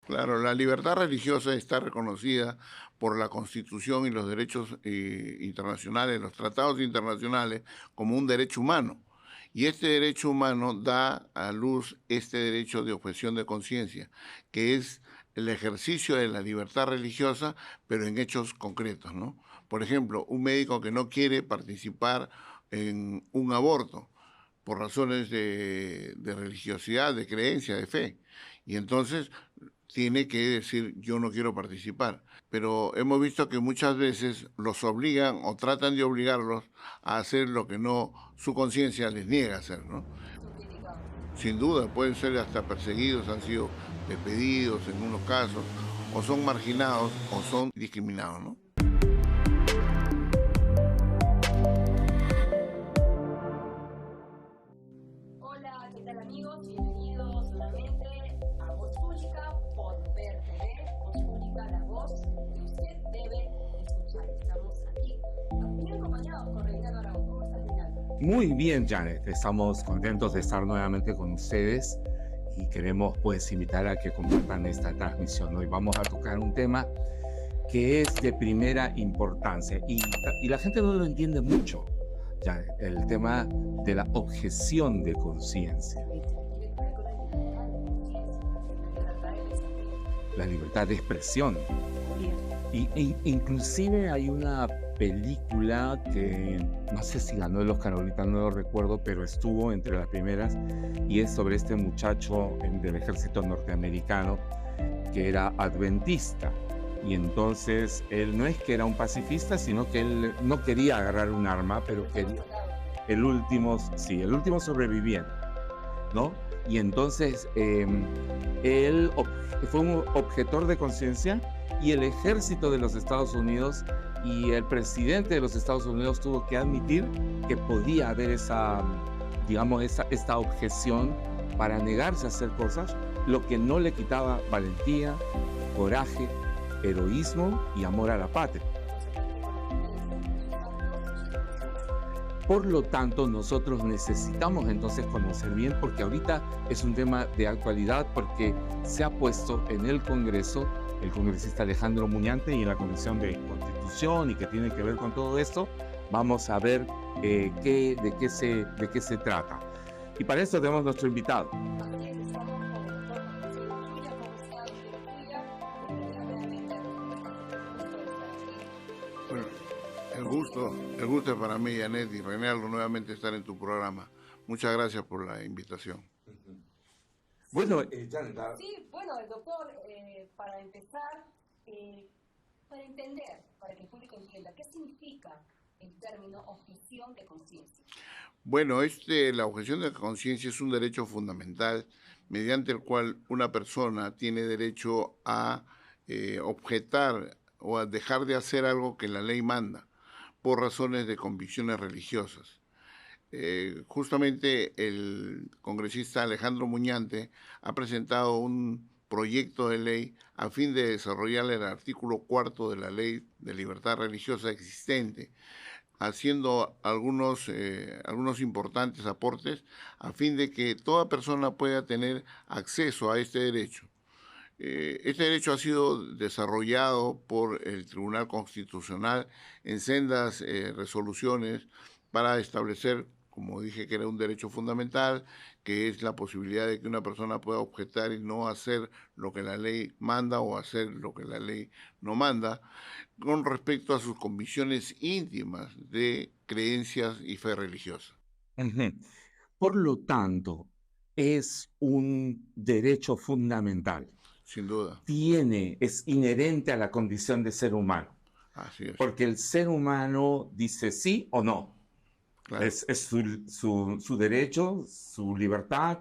Claro, la libertad religiosa está reconocida por la Constitución y los derechos internacionales, los tratados internacionales, como un derecho humano. Y este derecho humano da a luz este derecho de objeción de conciencia, que es el ejercicio de la libertad religiosa, pero en hechos concretos, ¿no? Por ejemplo, un médico que no quiere participar en un aborto por razones de religiosidad, de creencia, de fe. Y entonces tiene que decir yo no quiero participar. Pero hemos visto que muchas veces los obligan o tratan de obligarlos a hacer lo que no su conciencia les niega a hacer, ¿no? Son criticados. Sin duda, pueden ser hasta perseguidos, han sido despedidos en unos casos, o son marginados o son discriminados, ¿no? Hola, ¿qué tal amigos? Bienvenidos nuevamente a Voz Pública por Ver TV. Voz Pública, la voz que usted debe escuchar. Estamos aquí, bien acompañados con Reinaldo Aragón. ¿Cómo estás, Reinaldo? Muy bien, Janet. Estamos contentos de estar nuevamente con ustedes y queremos pues invitar a que compartan esta transmisión. Hoy vamos a tocar un tema que es de primera importancia y la gente no lo entiende mucho, Janet, el tema de la objeción de conciencia, la libertad de expresión. Inclusive hay una película que no sé si ganó el Oscar, ahorita no lo recuerdo, pero estuvo entre las primeras y es sobre este muchacho del ejército norteamericano que era adventista. Y entonces él no es que era un pacifista, sino que él no quería agarrar un arma, pero quería el último sobreviviente, ¿no? Y entonces él fue un objetor de conciencia y el ejército de los Estados Unidos y el presidente de los Estados Unidos tuvo que admitir que podía haber esta objeción para negarse a hacer cosas, lo que no le quitaba valentía, coraje, heroísmo y amor a la patria. Por lo tanto, nosotros necesitamos entonces conocer bien, porque ahorita es un tema de actualidad, porque se ha puesto en el Congreso el congresista Alejandro Muñante y en la Comisión de Constitución y que tiene que ver con todo esto. Vamos a ver de qué se trata. Y para eso tenemos nuestro invitado. Bueno, el gusto es para mí, Janet y Reinaldo, nuevamente estar en tu programa. Muchas gracias por la invitación. Bueno, Sí, bueno, el doctor, para empezar, para entender, para que el público entienda, ¿qué significa el término objeción de conciencia? Bueno, la objeción de conciencia es un derecho fundamental mediante el cual una persona tiene derecho a objetar o a dejar de hacer algo que la ley manda por razones de convicciones religiosas. Justamente el congresista Alejandro Muñante ha presentado un proyecto de ley a fin de desarrollar el artículo cuarto de la ley de libertad religiosa existente, haciendo algunos importantes aportes a fin de que toda persona pueda tener acceso a este derecho. Este derecho ha sido desarrollado por el Tribunal Constitucional en sendas resoluciones para establecer, como dije, que era un derecho fundamental, que es la posibilidad de que una persona pueda objetar y no hacer lo que la ley manda o hacer lo que la ley no manda, con respecto a sus convicciones íntimas de creencias y fe religiosa. por lo tanto, es un derecho fundamental. Sin duda. Es inherente a la condición de ser humano. Así es. Porque el ser humano dice sí o no. Claro. Es su derecho, su libertad,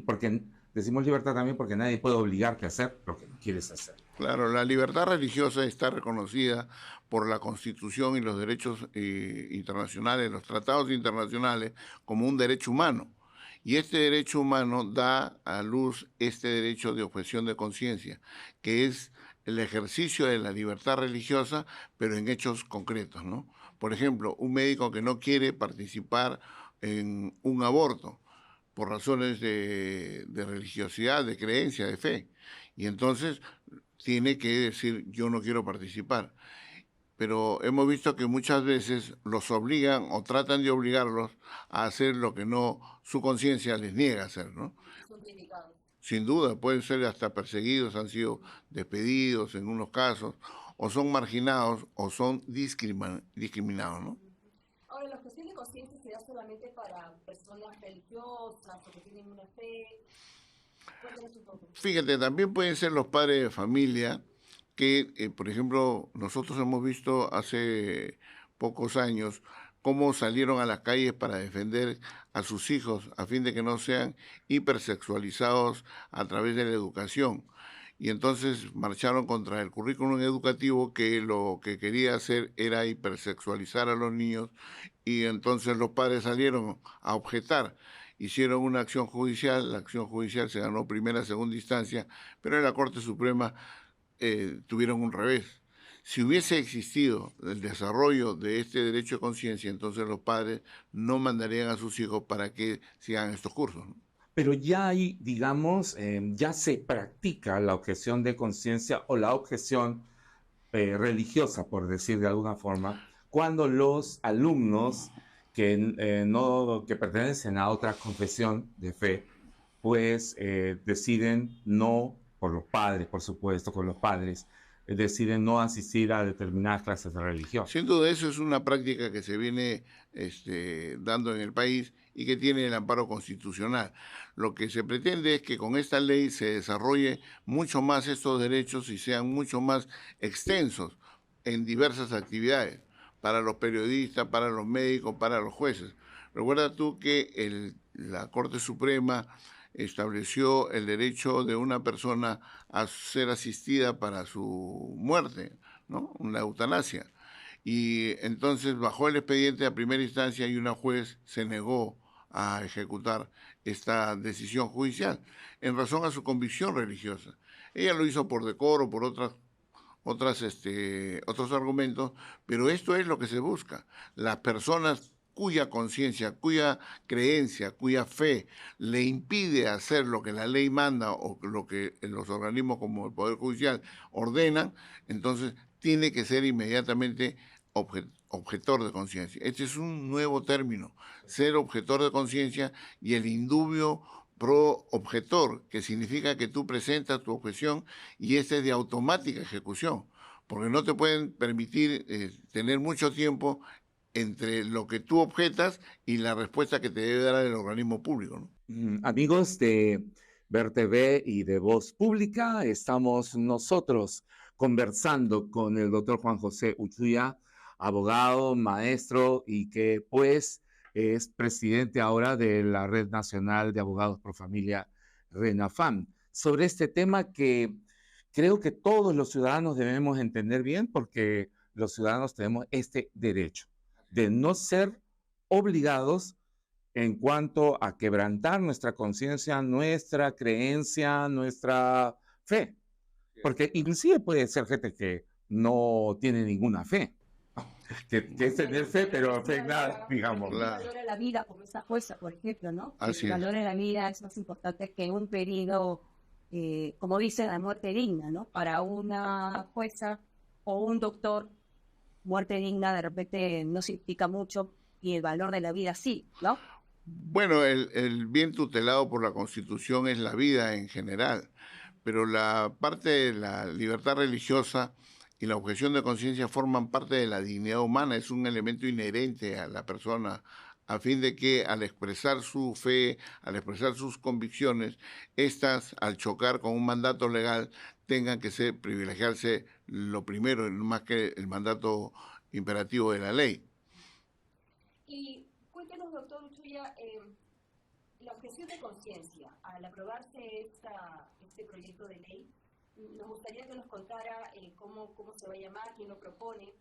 porque decimos libertad también porque nadie puede obligarte a hacer lo que no quieres hacer. Claro, la libertad religiosa está reconocida por la Constitución y los derechos internacionales, los tratados internacionales, como un derecho humano. Y este derecho humano da a luz este derecho de objeción de conciencia, que es el ejercicio de la libertad religiosa, pero en hechos concretos, ¿no? Por ejemplo, un médico que no quiere participar en un aborto por razones de religiosidad, de creencia, de fe. y entonces tiene que decir yo no quiero participar. Pero hemos visto que muchas veces los obligan o tratan de obligarlos a hacer lo que no su conciencia les niega a hacer, ¿no? Son criticados. Sin duda, pueden ser hasta perseguidos, han sido despedidos en unos casos, o son marginados o son discriminados, ¿no? Ahora, la objeción de conciencia se da solamente para personas religiosas o que tienen una fe. Cuéntanos un poco. Fíjate, también pueden ser los padres de familia que, por ejemplo, nosotros hemos visto hace pocos años cómo salieron a las calles para defender a sus hijos a fin de que no sean hipersexualizados a través de la educación. Y entonces marcharon contra el currículum educativo que lo que quería hacer era hipersexualizar a los niños y entonces los padres salieron a objetar. Hicieron una acción judicial, la acción judicial se ganó primera, segunda instancia, pero en la Corte Suprema tuvieron un revés. Si hubiese existido el desarrollo de este derecho de conciencia, entonces los padres no mandarían a sus hijos para que sigan estos cursos, ¿no? Pero ya hay, digamos, ya se practica la objeción de conciencia o la objeción religiosa, por decir de alguna forma, cuando los alumnos que pertenecen a otra confesión de fe, pues deciden no, por los padres, por supuesto, con los padres, deciden no asistir a determinadas clases de religión. Sin duda, eso es una práctica que se viene dando en el país y que tiene el amparo constitucional. Lo que se pretende es que con esta ley se desarrolle mucho más estos derechos y sean mucho más extensos en diversas actividades, para los periodistas, para los médicos, para los jueces. Recuerda tú que la Corte Suprema estableció el derecho de una persona a ser asistida para su muerte, ¿no? La eutanasia. Y entonces bajó el expediente a primera instancia y una juez se negó a ejecutar esta decisión judicial en razón a su convicción religiosa. Ella lo hizo por decoro, por otros argumentos, pero esto es lo que se busca. Las personas cuya conciencia, cuya creencia, cuya fe le impide hacer lo que la ley manda o lo que los organismos como el Poder Judicial ordenan, entonces tiene que ser inmediatamente objetor de conciencia. Este es un nuevo término, ser objetor de conciencia, y el indubio pro objetor, que significa que tú presentas tu objeción y este es de automática ejecución, porque no te pueden permitir tener mucho tiempo entre lo que tú objetas y la respuesta que te debe dar el organismo público, ¿no? Amigos de Ver TV y de Voz Pública, estamos nosotros conversando con el doctor Juan José Uchuya, abogado, maestro y que pues es presidente ahora de la Red Nacional de Abogados Pro Familia, RENAFAM, sobre este tema que creo que todos los ciudadanos debemos entender bien, porque los ciudadanos tenemos este derecho de no ser obligados en cuanto a quebrantar nuestra conciencia, nuestra creencia, nuestra fe. Porque inclusive puede ser gente que no tiene ninguna fe, que es tener fe, pero fe nada, digamos. Valora la vida, como esa jueza, por ejemplo, ¿no? Así El es. valor de la vida es más importante que un periodo, como dice, la muerte digna, ¿no? Para una jueza o un doctor, muerte digna de repente no significa mucho y el valor de la vida sí, ¿no? Bueno, el bien tutelado por la Constitución es la vida en general, pero la parte de la libertad religiosa y la objeción de conciencia forman parte de la dignidad humana, es un elemento inherente a la persona, a fin de que al expresar su fe, al expresar sus convicciones, estas, al chocar con un mandato legal, tengan que privilegiarse lo primero, más que el mandato imperativo de la ley. Y cuéntenos, doctor Uchuya, la objeción de conciencia, al aprobarse este proyecto de ley, nos gustaría que nos contara cómo se va a llamar, quién lo propone.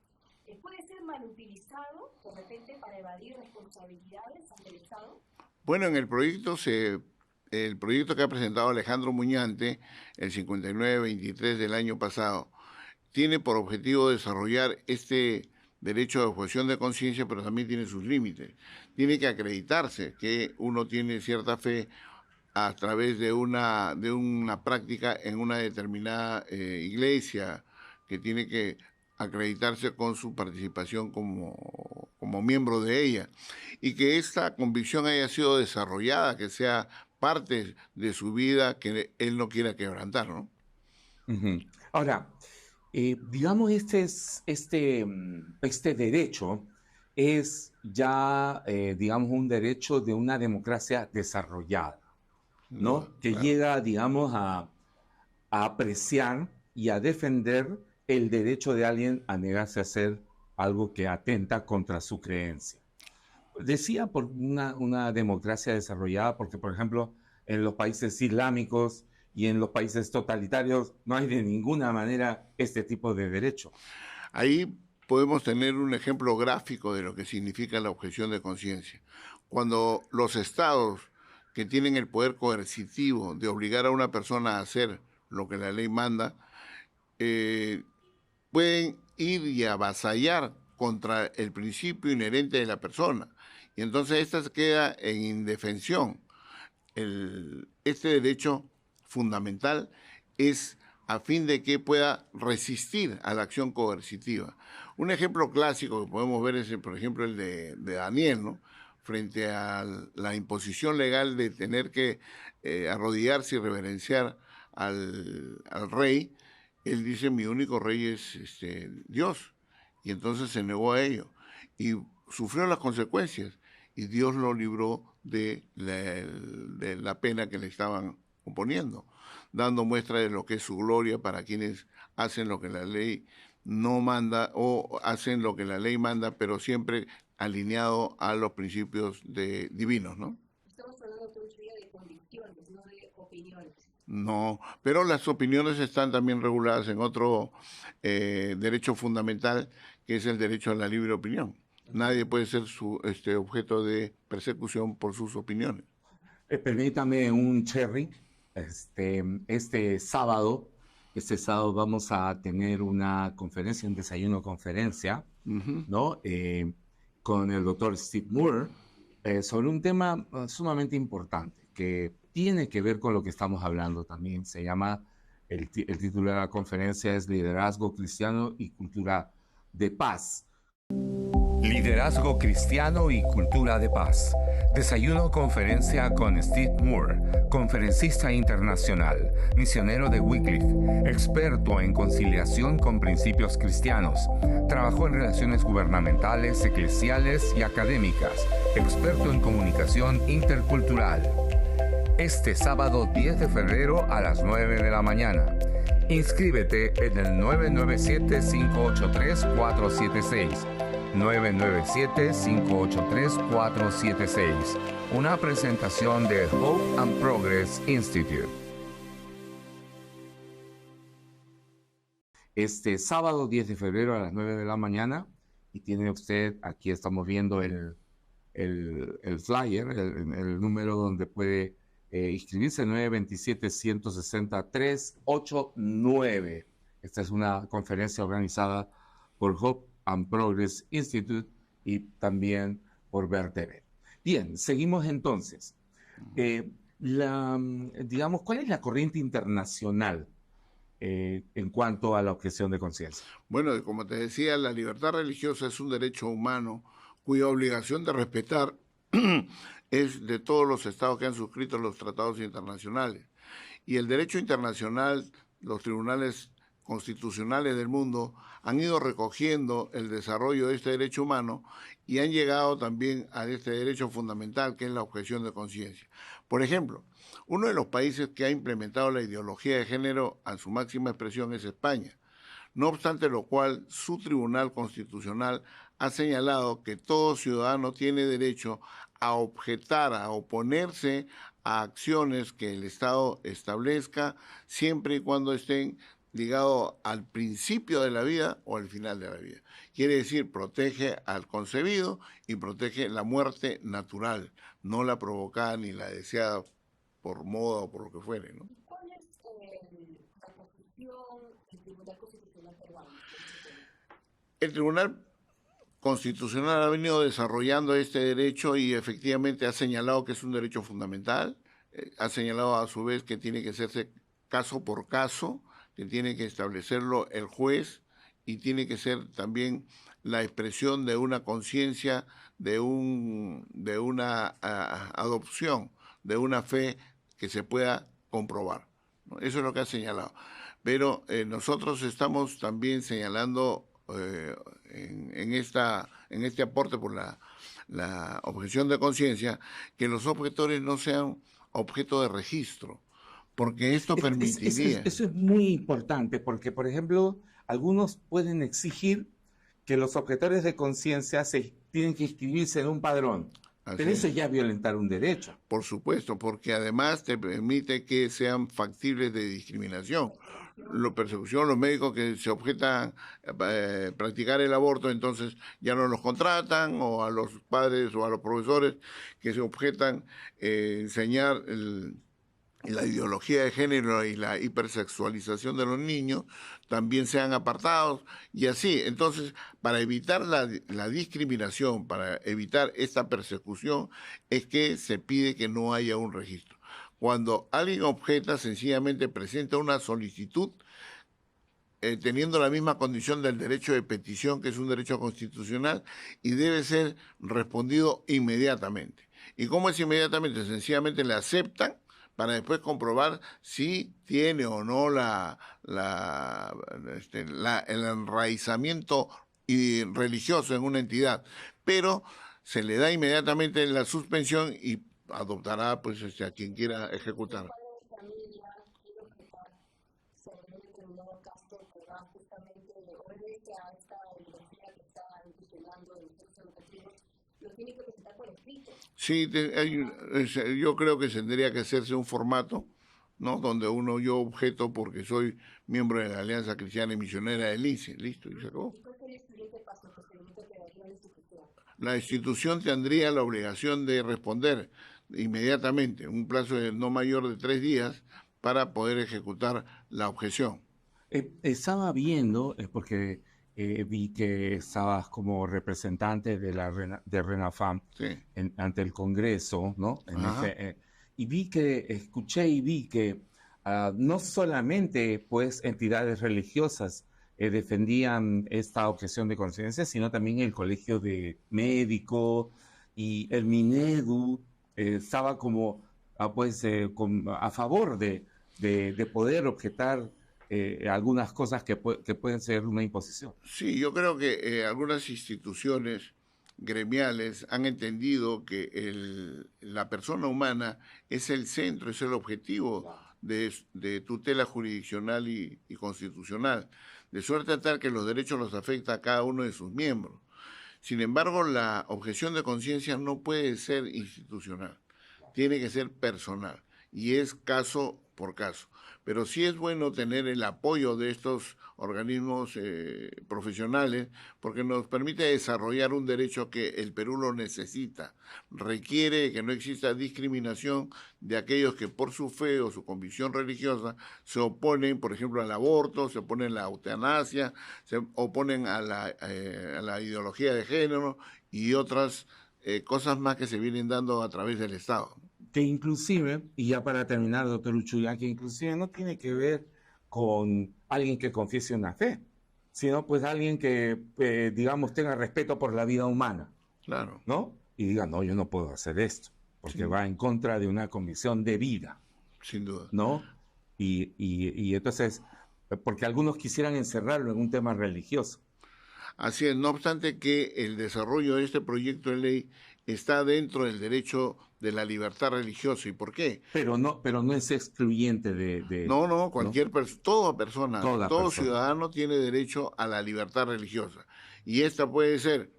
¿Puede ser mal utilizado, de repente, para evadir responsabilidades ante el Estado? Bueno, en el proyecto que ha presentado Alejandro Muñante, el 5923 del año pasado, tiene por objetivo desarrollar este derecho de objeción de conciencia, pero también tiene sus límites. Tiene que acreditarse que uno tiene cierta fe a través de una práctica en una determinada iglesia que tiene que acreditarse con su participación como miembro de ella, y que esta convicción haya sido desarrollada, que sea parte de su vida, que él no quiera quebrantar, ¿no? Ujú. Ahora, digamos, este derecho es ya, digamos, un derecho de una democracia desarrollada, ¿no? Que Claro. llega, digamos, a apreciar y a defender el derecho de alguien a negarse a hacer algo que atenta contra su creencia. Decía por una democracia desarrollada, porque, por ejemplo, en los países islámicos y en los países totalitarios no hay de ninguna manera este tipo de derecho. Ahí podemos tener un ejemplo gráfico de lo que significa la objeción de conciencia. Cuando los estados que tienen el poder coercitivo de obligar a una persona a hacer lo que la ley manda, pueden ir y avasallar contra el principio inherente de la persona. Y entonces esta se queda en indefensión. Este derecho fundamental es a fin de que pueda resistir a la acción coercitiva. Un ejemplo clásico que podemos ver es, por ejemplo, el de Daniel, ¿no? Frente a la imposición legal de tener que arrodillarse y reverenciar al rey. Él dice, mi único rey es Dios, y entonces se negó a ello y sufrió las consecuencias, y Dios lo libró de la pena que le estaban oponiendo, dando muestra de lo que es su gloria para quienes hacen lo que la ley no manda, o hacen lo que la ley manda, pero siempre alineado a los principios divinos, ¿no? Estamos hablando todo el día de convicciones, no de opiniones. No, pero las opiniones están también reguladas en otro derecho fundamental, que es el derecho a la libre opinión. Nadie puede ser objeto de persecución por sus opiniones. Permítame un cherry. Este sábado vamos a tener una conferencia, un desayuno conferencia, ¿no? Con el doctor Steve Moore, sobre un tema sumamente importante que tiene que ver con lo que estamos hablando también. Se llama, el título de la conferencia es Liderazgo Cristiano y Cultura de Paz. Liderazgo Cristiano y Cultura de Paz. Desayuno conferencia con Steve Moore, conferencista internacional, misionero de Wycliffe, experto en conciliación con principios cristianos. Trabajó en relaciones gubernamentales, eclesiales y académicas, experto en comunicación intercultural. Este sábado 10 de febrero a las 9 de la mañana. Inscríbete en el 997-583-476. 997-583-476. Una presentación de Hope and Progress Institute. Este sábado 10 de febrero a las 9 de la mañana, y tiene usted, aquí estamos viendo el flyer, el número donde puede inscribirse, 927-160-389. Esta es una conferencia organizada por Hope and Progress Institute y también por VerTV. Bien, seguimos entonces. Digamos, ¿cuál es la corriente internacional en cuanto a la objeción de conciencia? Bueno, como te decía, la libertad religiosa es un derecho humano cuya obligación de respetar es de todos los estados que han suscrito los tratados internacionales. Y el derecho internacional, los tribunales constitucionales del mundo han ido recogiendo el desarrollo de este derecho humano y han llegado también a este derecho fundamental, que es la objeción de conciencia. Por ejemplo, uno de los países que ha implementado la ideología de género a su máxima expresión es España. No obstante lo cual, su Tribunal Constitucional ha señalado que todo ciudadano tiene derecho a objetar, a oponerse a acciones que el Estado establezca, siempre y cuando estén ligados al principio de la vida o al final de la vida. Quiere decir, protege al concebido y protege la muerte natural, no la provocada ni la deseada por moda o por lo que fuere, ¿no? ¿Cuál es la posición del Tribunal Constitucional peruano? El Tribunal Constitucional ha venido desarrollando este derecho y efectivamente ha señalado que es un derecho fundamental. ha señalado a su vez que tiene que hacerse caso por caso, que tiene que establecerlo el juez y tiene que ser también la expresión de una conciencia, de una adopción, de una fe que se pueda comprobar, ¿no? Eso es lo que ha señalado. Pero nosotros estamos también señalando en este aporte por la objeción de conciencia que los objetores no sean objeto de registro, porque esto permitiría... Eso es muy importante, porque, por ejemplo, algunos pueden exigir que los objetores de conciencia se tienen que inscribirse en un padrón. Así Pero eso es. ya es violentar un derecho. Por supuesto, porque además te permite que sean factibles de discriminación. Persecución, los médicos que se objetan practicar el aborto, entonces ya no los contratan, o a los padres o a los profesores que se objetan enseñar la ideología de género y la hipersexualización de los niños, también sean apartados, y así. Entonces, para evitar la discriminación, para evitar esta persecución, es que se pide que no haya un registro. Cuando alguien objeta, sencillamente presenta una solicitud teniendo la misma condición del derecho de petición, que es un derecho constitucional, y debe ser respondido inmediatamente. ¿Y cómo es inmediatamente? Sencillamente le aceptan para después comprobar si tiene o no el enraizamiento religioso en una entidad, pero se le da inmediatamente la suspensión y adoptará pues a quien quiera ejecutar. Sí, yo creo que tendría que hacerse un formato, ¿no? Donde yo objeto porque soy miembro de la Alianza Cristiana y Misionera del INSE, listo, y se acabó. La institución tendría la obligación de responder inmediatamente, un plazo de no mayor de 3 días para poder ejecutar la objeción. Estaba viendo, porque vi que estabas como representante de RENAFAM Sí. ante el Congreso, ¿no? Escuché y vi que no solamente pues entidades religiosas defendían esta objeción de conciencia, sino también el Colegio de Médicos y el Minedu estaba como a favor de poder objetar algunas cosas que pueden ser una imposición. Sí, yo creo que algunas instituciones gremiales han entendido que la persona humana es el centro, es el objetivo de tutela jurisdiccional y constitucional, de suerte tal que los derechos los afecta a cada uno de sus miembros. Sin embargo, la objeción de conciencia no puede ser institucional, tiene que ser personal, y es caso por caso. Pero sí es bueno tener el apoyo de estos organismos profesionales, porque nos permite desarrollar un derecho que el Perú lo necesita. Requiere que no exista discriminación de aquellos que por su fe o su convicción religiosa se oponen, por ejemplo, al aborto, se oponen a la eutanasia, se oponen a la ideología de género y otras cosas más que se vienen dando a través del Estado. Que inclusive, y ya para terminar, doctor Uchuya, que inclusive no tiene que ver con alguien que confiese una fe, sino pues alguien que, digamos, tenga respeto por la vida humana. Claro. ¿No? Y diga, no, yo no puedo hacer esto, porque va en contra de una convicción de vida. Sin duda. ¿No? Y entonces, porque algunos quisieran encerrarlo en un tema religioso. Así es, no obstante que el desarrollo de este proyecto de ley está dentro del derecho de la libertad religiosa. ¿Y por qué? Pero no es excluyente No, cualquier persona, todo persona, todo ciudadano tiene derecho a la libertad religiosa. Y esta puede ser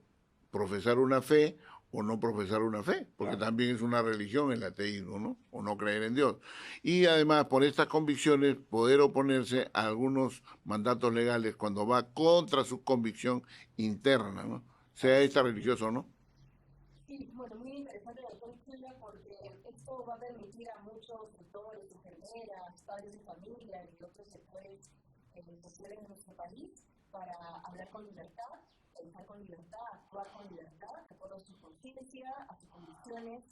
profesar una fe o no profesar una fe, porque también es una religión el ateísmo, ¿no? O no creer en Dios. Y además, por estas convicciones, poder oponerse a algunos mandatos legales cuando va contra su convicción interna, ¿no? Sea esta religiosa o no. Sí, bueno, muy interesante la doctora, porque esto va a permitir a muchos doctores, enfermeras, padres de familia y otros sectores sociales de nuestro país para hablar con libertad, pensar con libertad, actuar con libertad, de acuerdo a su conciencia, a sus condiciones,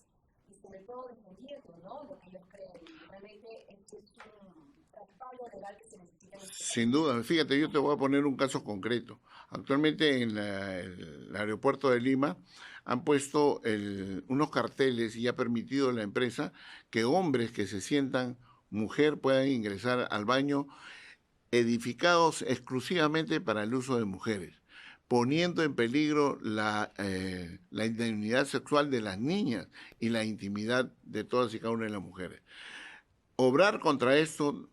y sobre todo defendiendo, ¿no?, lo que ellos creen. Realmente este es un respaldo legal que se necesita en este país. Sin duda, fíjate, yo te voy a poner un caso concreto. Actualmente en el aeropuerto de Lima han puesto unos carteles y ha permitido la empresa que hombres que se sientan mujer puedan ingresar al baño edificados exclusivamente para el uso de mujeres, poniendo en peligro la indemnidad sexual de las niñas y la intimidad de todas y cada una de las mujeres. Obrar contra esto,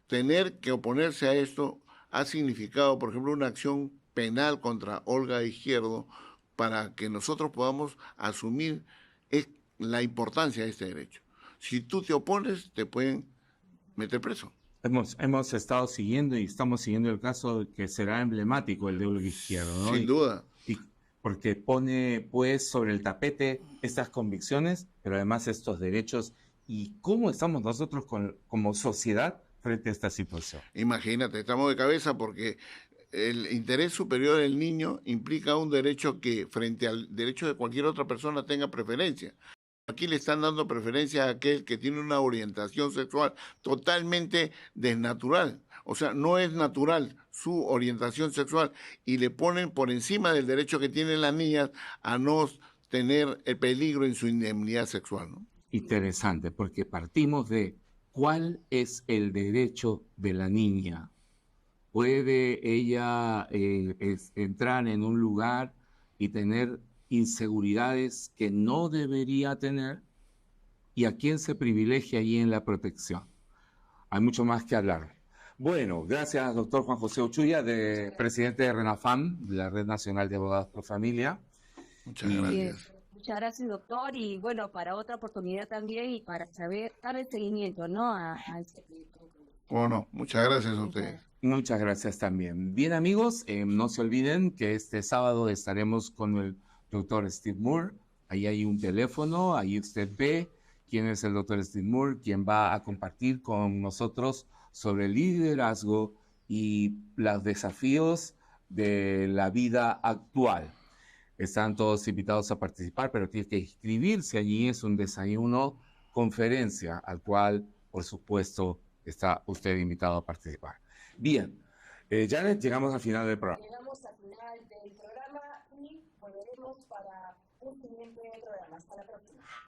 tener que oponerse a esto, ha significado, por ejemplo, una acción penal contra Olga Izquierdo para que nosotros podamos asumir la importancia de este derecho. Si tú te opones, te pueden meter preso. Hemos estado siguiendo y estamos siguiendo el caso que será emblemático, el de Olga Izquierdo, ¿no? Sin duda. Y porque pone pues sobre el tapete estas convicciones, pero además estos derechos y cómo estamos nosotros como sociedad frente a esta situación. Imagínate, estamos de cabeza porque el interés superior del niño implica un derecho que frente al derecho de cualquier otra persona tenga preferencia. Aquí le están dando preferencia a aquel que tiene una orientación sexual totalmente desnatural. O sea, no es natural su orientación sexual y le ponen por encima del derecho que tienen las niñas a no tener el peligro en su indemnidad sexual, ¿no? Interesante, porque partimos de cuál es el derecho de la niña. ¿Puede ella entrar en un lugar y tener inseguridades que no debería tener? ¿Y a quién se privilegia allí en la protección? Hay mucho más que hablar. Bueno, gracias, doctor Juan José Uchuya, presidente de RENAFAM, de la Red Nacional de Abogados por Familia. Muchas gracias. Muchas gracias, doctor, y bueno, para otra oportunidad también y para saber, dar el seguimiento, ¿no?, a este proyecto. Bueno, muchas gracias a ustedes. Muchas gracias también. Bien, amigos, no se olviden que este sábado estaremos con el doctor Steve Moore. Ahí hay un teléfono, ahí usted ve quién es el doctor Steve Moore, quien va a compartir con nosotros sobre el liderazgo y los desafíos de la vida actual. Están todos invitados a participar, pero tiene que inscribirse allí. Es un desayuno conferencia al cual, por supuesto, está usted invitado a participar. Bien, Janet, llegamos al final del programa. Llegamos al final del programa y volveremos para un siguiente programa. Hasta la próxima.